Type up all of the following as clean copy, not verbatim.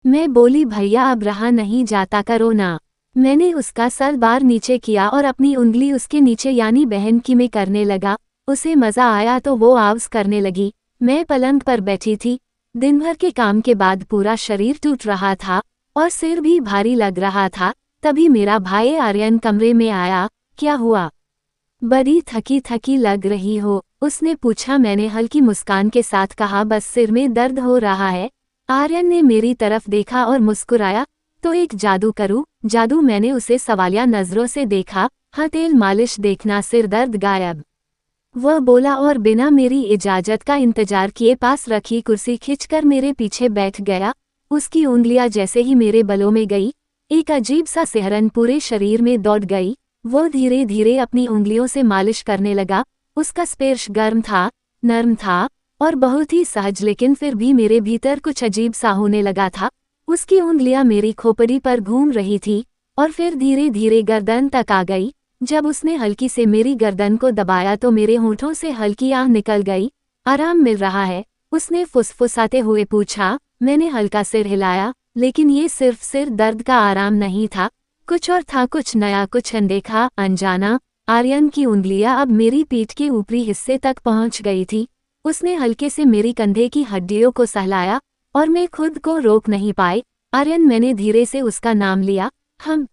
मैं बोली भैया अब रहा नहीं जाता, करो ना। मैंने उसका सर बार नीचे किया और अपनी उंगली उसके नीचे यानी बहन की में करने लगा। उसे मज़ा आया तो वो आवाज़ करने लगी। मैं पलंग पर बैठी थी। दिन भर के काम के बाद पूरा शरीर टूट रहा था और सिर भी भारी लग रहा था। तभी मेरा भाई आर्यन कमरे में आया। क्या हुआ? बड़ी थकी थकी लग रही हो, उसने पूछा। मैंने हल्की मुस्कान के साथ कहा, बस सिर में दर्द हो रहा है। आर्यन ने मेरी तरफ देखा और मुस्कुराया। तो एक जादू करूं? जादू? मैंने उसे सवालिया नजरों से देखा। हाँ, तेल मालिश देखना, सिर दर्द गायब, वह बोला और बिना मेरी इजाजत का इंतजार किए पास रखी कुर्सी खींचकर मेरे पीछे बैठ गया। उसकी उंगलियां जैसे ही मेरे बलों में गई, एक अजीब सा सिहरन पूरे शरीर में दौड़ गई। वो धीरे धीरे अपनी उंगलियों से मालिश करने लगा। उसका स्पर्श गर्म था, नर्म था और बहुत ही सहज, लेकिन फिर भी मेरे भीतर कुछ अजीब सा होने लगा था। उसकी उंगलियां मेरी खोपड़ी पर घूम रही थी और फिर धीरे धीरे गर्दन तक आ गई। जब उसने हल्की से मेरी गर्दन को दबाया तो मेरे होंठों से हल्की आह निकल गई। आराम मिल रहा है? उसने फुसफुसाते हुए पूछा। मैंने हल्का सिर हिलाया, लेकिन ये सिर्फ सिर दर्द का आराम नहीं था, कुछ और था, कुछ नया, कुछ अनदेखा, अनजाना। आर्यन की उंगलियां अब मेरी पीठ के ऊपरी हिस्से तक पहुंच गई थी। उसने हल्के से मेरी कंधे की हड्डियों को सहलाया और मैं खुद को रोक नहीं पाई। आर्यन, मैंने धीरे से उसका नाम लिया। हम।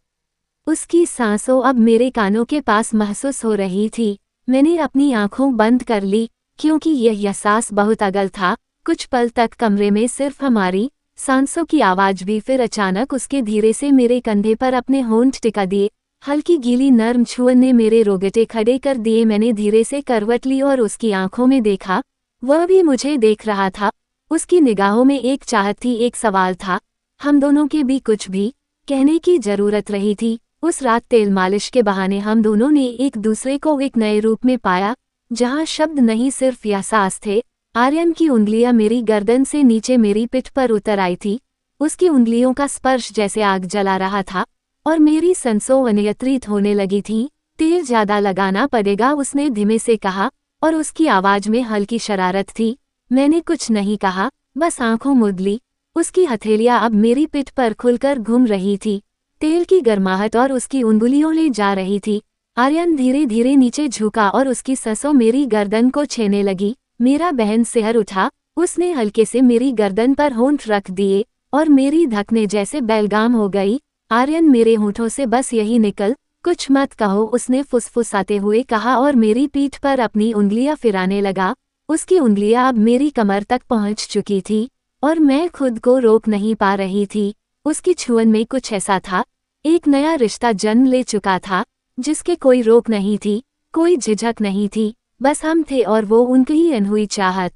उसकी सांसों अब मेरे कानों के पास महसूस हो रही थी। मैंने अपनी आंखों बंद कर ली क्योंकि यह एहसास बहुत अगल था। कुछ पल तक कमरे में सिर्फ हमारी सांसों की आवाज भी, फिर अचानक उसके धीरे से मेरे कंधे पर अपने होंठ टिका दिए। हल्की गीली नर्म छुअन ने मेरे रोगटे खड़े कर दिए। मैंने धीरे से करवट ली और उसकी आंखों में देखा। वह भी मुझे देख रहा था। उसकी निगाहों में एक चाहत थी, एक सवाल था। हम दोनों के भी कुछ भी कहने की जरूरत रही थी। उस रात तेल मालिश के बहाने हम दोनों ने एक दूसरे को एक नए रूप में पाया, जहां शब्द नहीं, सिर्फ एहसास थे। आर्यन की उंगलियां मेरी गर्दन से नीचे मेरी पिठ पर उतर आई थी। उसकी उंगलियों का स्पर्श जैसे आग जला रहा था और मेरी सांसों अनियंत्रित होने लगी थी। तेल ज्यादा लगाना पड़ेगा, उसने धीमे से कहा और उसकी आवाज में हल्की शरारत थी। मैंने कुछ नहीं कहा, बस आंखों मूंद ली। उसकी हथेलियां अब मेरी पिठ पर खुलकर घूम रही थी। तेल की गर्माहट और उसकी उंगलियों ले जा रही थी। आर्यन धीरे धीरे नीचे झुका और उसकी सांसों मेरी गर्दन को छूने लगी। मेरा बहन सिहर उठा। उसने हल्के से मेरी गर्दन पर होंठ रख दिए और मेरी धकने जैसे बेलगाम हो गई। आर्यन, मेरे होंठों से बस यही निकल, कुछ मत कहो, उसने फुसफुसाते हुए कहा और मेरी पीठ पर अपनी उंगलियां फिराने लगा। उसकी उंगलियां अब मेरी कमर तक पहुंच चुकी थी और मैं खुद को रोक नहीं पा रही थी। उसकी छुअन में कुछ ऐसा था, एक नया रिश्ता जन्म ले चुका था, जिसके कोई रोक नहीं थी, कोई झिझक नहीं थी, बस हम थे और वो उनकी ही अनहुई चाहत।